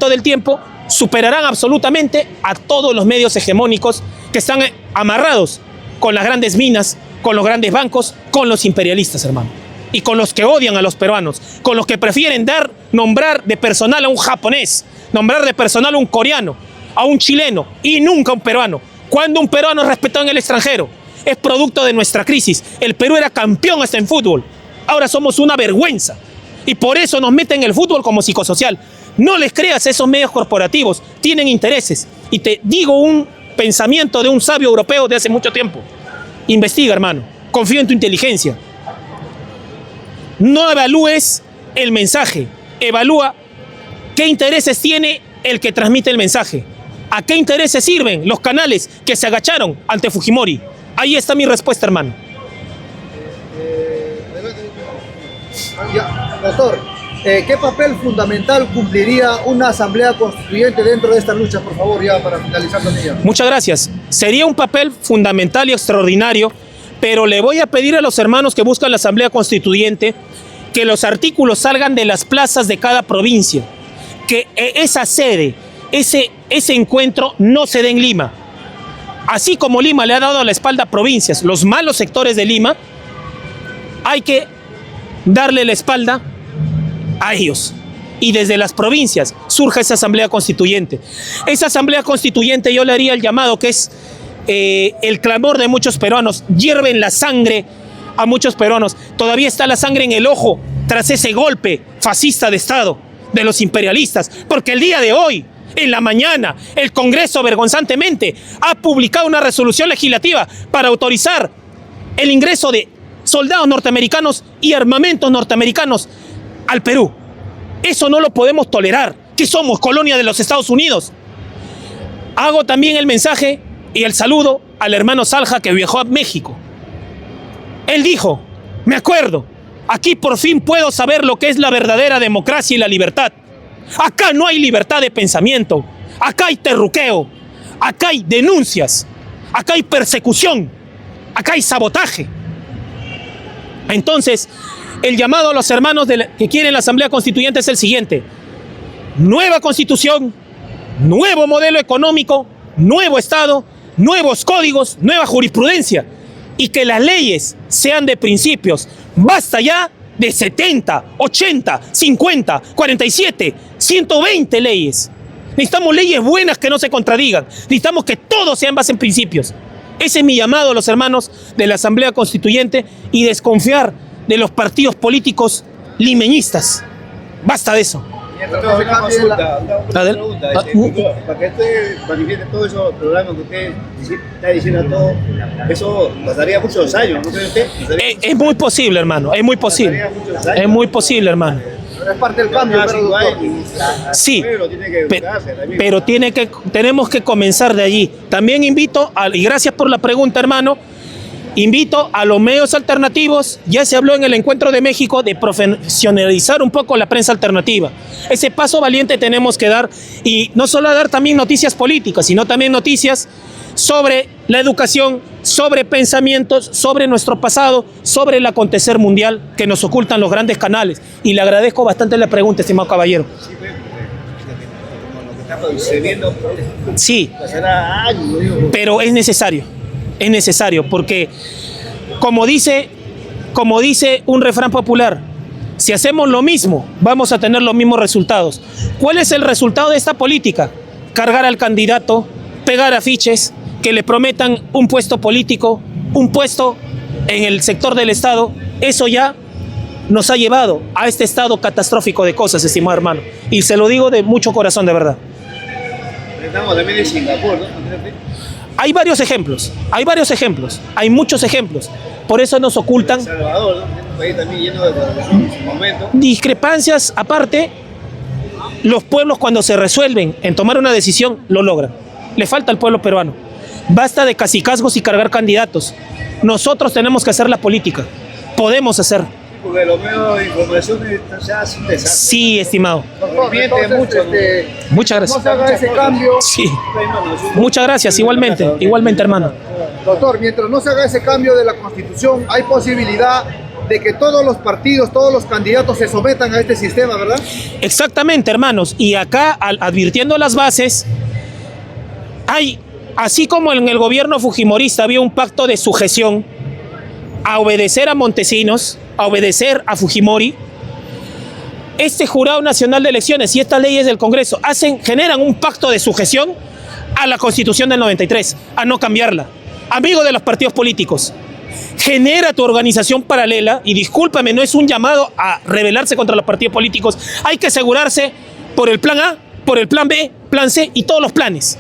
del tiempo, superarán absolutamente a todos los medios hegemónicos que están amarrados con las grandes minas, con los grandes bancos, con los imperialistas, hermano. Y con los que odian a los peruanos, con los que prefieren nombrar de personal a un japonés, nombrar de personal a un coreano, a un chileno y nunca a un peruano. Cuando un peruano es respetado en el extranjero, es producto de nuestra crisis. El Perú era campeón hasta en fútbol. Ahora somos una vergüenza. Y por eso nos meten el fútbol como psicosocial. No les creas a esos medios corporativos, tienen intereses. Y te digo un pensamiento de un sabio europeo de hace mucho tiempo. Investiga, hermano, confío en tu inteligencia. No evalúes el mensaje, evalúa qué intereses tiene el que transmite el mensaje. ¿A qué intereses sirven los canales que se agacharon ante Fujimori? Ahí está mi respuesta, hermano. Doctor, ¿qué papel fundamental cumpliría una asamblea constituyente dentro de esta lucha, por favor, ya para finalizar la mía? Muchas gracias. Sería un papel fundamental y extraordinario, pero le voy a pedir a los hermanos que buscan la asamblea constituyente que los artículos salgan de las plazas de cada provincia, que esa sede, ese encuentro no se dé en Lima. Así como Lima le ha dado la espalda a provincias, los malos sectores de Lima, hay que darle la espalda a ellos. Y desde las provincias surge esa asamblea constituyente. Esa asamblea constituyente yo le haría el llamado que es el clamor de muchos peruanos. Hierven la sangre a muchos peruanos. Todavía está la sangre en el ojo tras ese golpe fascista de Estado de los imperialistas. Porque el día de hoy, en la mañana, el Congreso vergonzantemente ha publicado una resolución legislativa para autorizar el ingreso de soldados norteamericanos y armamentos norteamericanos al Perú. Eso no lo podemos tolerar, que somos colonia de los Estados Unidos. Hago también el mensaje y el saludo al hermano Salja, que viajó a México. Él dijo, me acuerdo, aquí por fin puedo saber lo que es la verdadera democracia y la libertad. Acá no hay libertad de pensamiento, acá hay terruqueo, acá hay denuncias, acá hay persecución, acá hay sabotaje. Entonces, el llamado a los hermanos que quieren la Asamblea Constituyente es el siguiente: nueva Constitución, nuevo modelo económico, nuevo Estado, nuevos códigos, nueva jurisprudencia. y que las leyes sean de principios. Basta ya de 70, 80, 50, 47, 120 leyes. Necesitamos leyes buenas que no se contradigan. Necesitamos que todo sea en base en principios. Ese es mi llamado a los hermanos de la Asamblea Constituyente y desconfiar de los partidos políticos limeñistas. Basta de eso. Una consulta, para que usted manifieste todo eso, programa que usted está diciendo todo, eso pasaría muchos años, ¿no cree usted? Es muy posible, hermano, es muy posible. Es muy posible, hermano. Pero es parte del cambio, sí, pero tenemos que comenzar de allí. También invito, y gracias por la pregunta, hermano, invito a los medios alternativos. Ya se habló en el Encuentro de México de profesionalizar un poco la prensa alternativa. Ese paso valiente tenemos que dar, y no solo dar también noticias políticas, sino también noticias sobre la educación, sobre pensamientos, sobre nuestro pasado, sobre el acontecer mundial que nos ocultan los grandes canales. Y le agradezco bastante la pregunta, estimado caballero. Sí, pero es necesario, porque como dice un refrán popular, si hacemos lo mismo, vamos a tener los mismos resultados. ¿Cuál es el resultado de esta política? Cargar al candidato, pegar afiches, que le prometan un puesto político, un puesto en el sector del Estado. Eso ya nos ha llevado a este estado catastrófico de cosas, estimado hermano. Y se lo digo de mucho corazón, de verdad. Estamos también en Singapur, ¿no? Hay varios ejemplos, hay muchos ejemplos. Por eso nos ocultan. El Salvador, ¿no? Un país también lleno de corrupción en su momento. Discrepancias aparte, los pueblos cuando se resuelven en tomar una decisión, lo logran. Le falta al pueblo peruano. Basta de cacicazgos y cargar candidatos. Nosotros tenemos que hacer la política. Podemos hacer. Porque los medios de información ya es un desastre. Sí, estimado. Muchas gracias. No se haga ese cambio. Sí. Muchas gracias, igualmente, hermano. Doctor, mientras no se haga ese cambio de la Constitución, hay posibilidad de que todos los partidos, todos los candidatos se sometan a este sistema, ¿verdad? Exactamente, hermanos. Y acá, advirtiendo las bases, así como en el gobierno fujimorista había un pacto de sujeción a obedecer a Montesinos, a obedecer a Fujimori, este Jurado Nacional de Elecciones y estas leyes del Congreso generan un pacto de sujeción a la Constitución del 93, a no cambiarla. Amigo de los partidos políticos, genera tu organización paralela, y discúlpame, no es un llamado a rebelarse contra los partidos políticos. Hay que asegurarse por el plan A, por el plan B, plan C y todos los planes.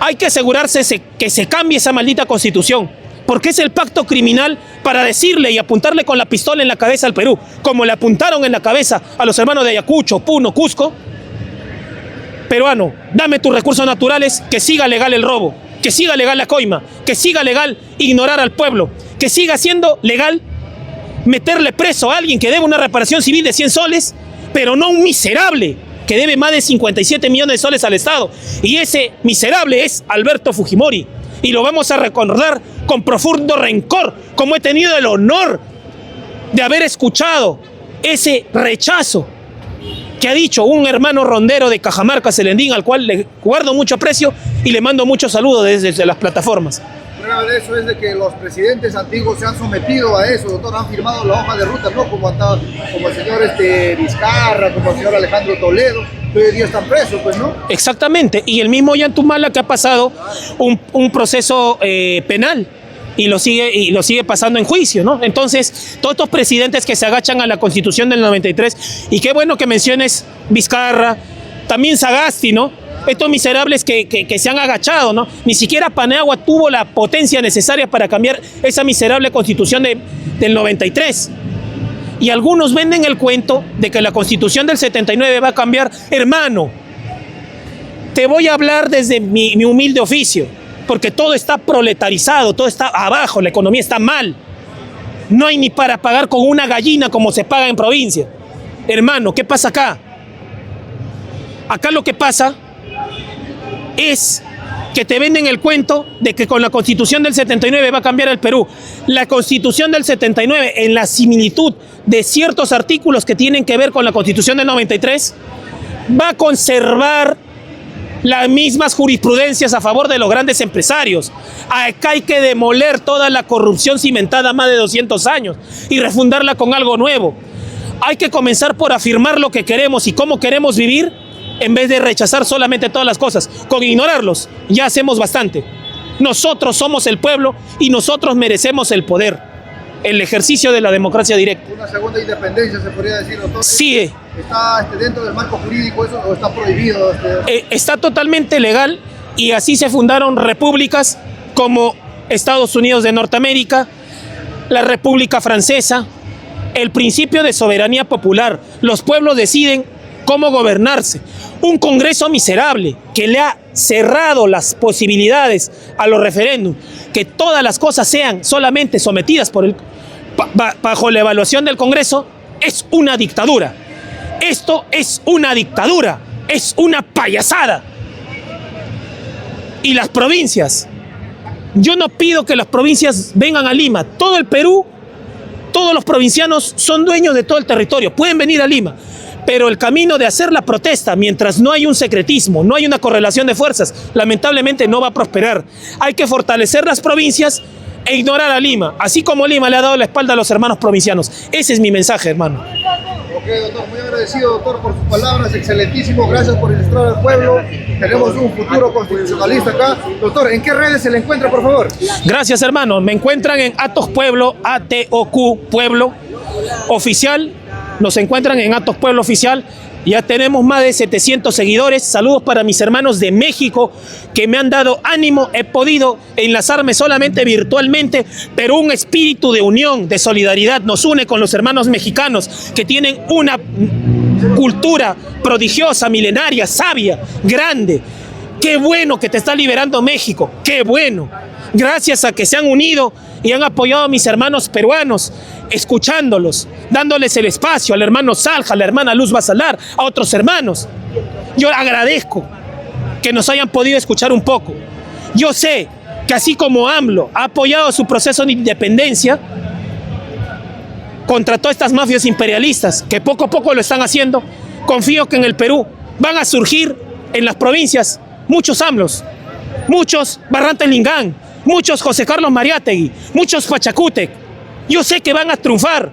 Hay que asegurarse que se cambie esa maldita Constitución, porque es el pacto criminal para decirle y apuntarle con la pistola en la cabeza al Perú, como le apuntaron en la cabeza a los hermanos de Ayacucho, Puno, Cusco. Peruano, dame tus recursos naturales, que siga legal el robo, que siga legal la coima, que siga legal ignorar al pueblo, que siga siendo legal meterle preso a alguien que debe una reparación civil de 100 soles, pero no un miserable que debe más de 57 millones de soles al Estado. Y ese miserable es Alberto Fujimori. Y lo vamos a recordar con profundo rencor, como he tenido el honor de haber escuchado ese rechazo que ha dicho un hermano rondero de Cajamarca, Selendín, al cual le guardo mucho aprecio y le mando muchos saludos desde las plataformas. Prueba de eso es de que los presidentes antiguos se han sometido a eso, doctor, han firmado la hoja de ruta, ¿no? Como el señor Vizcarra, como el señor Alejandro Toledo, que hoy día están presos, pues, ¿no? Exactamente, y el mismo Ollantumala, que ha pasado un proceso penal y lo sigue pasando en juicio, ¿no? Entonces, todos estos presidentes que se agachan a la Constitución del 93, y qué bueno que menciones Vizcarra, también Sagasti, ¿no? Estos miserables que se han agachado, ¿no? Ni siquiera Paniagua tuvo la potencia necesaria para cambiar esa miserable Constitución del 93. Y algunos venden el cuento de que la Constitución del 79 va a cambiar. Hermano, te voy a hablar desde mi humilde oficio, porque todo está proletarizado, todo está abajo, la economía está mal. No hay ni para pagar con una gallina como se paga en provincia. Hermano, ¿qué pasa acá? Acá lo que pasa es que te venden el cuento de que con la Constitución del 79 va a cambiar el Perú. La Constitución del 79, en la similitud de ciertos artículos que tienen que ver con la Constitución del 93, va a conservar las mismas jurisprudencias a favor de los grandes empresarios. Acá hay que demoler toda la corrupción cimentada más de 200 años y refundarla con algo nuevo. Hay que comenzar por afirmar lo que queremos y cómo queremos vivir, en vez de rechazar solamente todas las cosas. Con ignorarlos ya hacemos bastante. Nosotros somos el pueblo y nosotros merecemos el poder, el ejercicio de la democracia directa. Una segunda independencia, se podría decir, doctor. Sí. ¿Está dentro del marco jurídico eso o está prohibido? Está totalmente legal y así se fundaron repúblicas como Estados Unidos de Norteamérica, la República Francesa, el principio de soberanía popular. Los pueblos deciden cómo gobernarse. Un Congreso miserable que le ha cerrado las posibilidades a los referéndums, que todas las cosas sean solamente sometidas bajo la evaluación del Congreso, es una dictadura. Esto es una dictadura, es una payasada. Y las provincias, yo no pido que las provincias vengan a Lima. Todo el Perú, todos los provincianos son dueños de todo el territorio, pueden venir a Lima. Pero el camino de hacer la protesta, mientras no hay un secretismo, no hay una correlación de fuerzas, lamentablemente no va a prosperar. Hay que fortalecer las provincias e ignorar a Lima, así como Lima le ha dado la espalda a los hermanos provincianos. Ese es mi mensaje, hermano. Ok, doctor, muy agradecido, doctor, por sus palabras, excelentísimo, gracias por ilustrar al pueblo. Tenemos un futuro constitucionalista acá. Doctor, ¿en qué redes se le encuentra, por favor? Gracias, hermano. Me encuentran en Atos Pueblo, ATOQ Pueblo Oficial. Nos encuentran en Atos Pueblo Oficial. Ya tenemos más de 700 seguidores. Saludos para mis hermanos de México que me han dado ánimo. He podido enlazarme solamente virtualmente, pero un espíritu de unión, de solidaridad nos une con los hermanos mexicanos que tienen una cultura prodigiosa, milenaria, sabia, grande. Qué bueno que te está liberando México. Qué bueno. Gracias a que se han unido y han apoyado a mis hermanos peruanos, escuchándolos, dándoles el espacio al hermano Salja, a la hermana Luz Basalar, a otros hermanos. Yo agradezco que nos hayan podido escuchar un poco. Yo sé que así como AMLO ha apoyado su proceso de independencia contra todas estas mafias imperialistas que poco a poco lo están haciendo, confío que en el Perú van a surgir en las provincias muchos AMLOs, muchos Barrantes Lingán, muchos José Carlos Mariátegui, muchos Pachacútec. Yo sé que van a triunfar,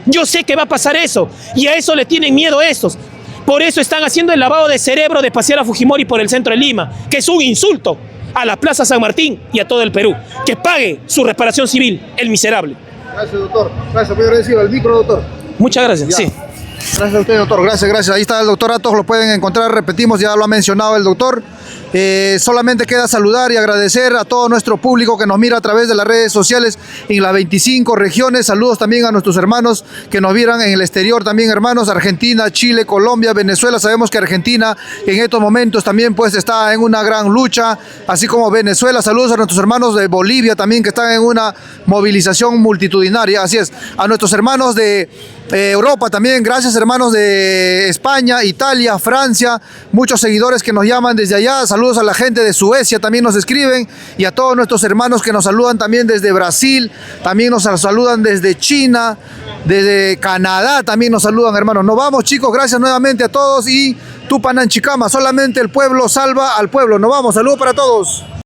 yo sé que va a pasar eso, y a eso le tienen miedo estos. Por eso están haciendo el lavado de cerebro de pasear a Fujimori por el centro de Lima, que es un insulto a la Plaza San Martín y a todo el Perú. Que pague su reparación civil, el miserable. Gracias, doctor. Gracias, muy agradecido. Al micro, doctor. Muchas gracias. Ya. Sí. Gracias a usted, doctor. Gracias. Ahí está el doctor Atos, lo pueden encontrar, repetimos, ya lo ha mencionado el doctor. Solamente queda saludar y agradecer a todo nuestro público que nos mira a través de las redes sociales en las 25 regiones. Saludos también a nuestros hermanos que nos miran en el exterior también, hermanos, Argentina, Chile, Colombia, Venezuela. Sabemos que Argentina en estos momentos también pues está en una gran lucha, así como Venezuela. Saludos a nuestros hermanos de Bolivia también que están en una movilización multitudinaria. Así es, a nuestros hermanos de Europa también, gracias hermanos de España, Italia, Francia, muchos seguidores que nos llaman desde allá. Saludos a la gente de Suecia, también nos escriben, y a todos nuestros hermanos que nos saludan también desde Brasil, también nos saludan desde China, desde Canadá, también nos saludan, hermanos. Nos vamos, chicos, gracias nuevamente a todos y Tupananchikama, solamente el pueblo salva al pueblo. Nos vamos, saludos para todos.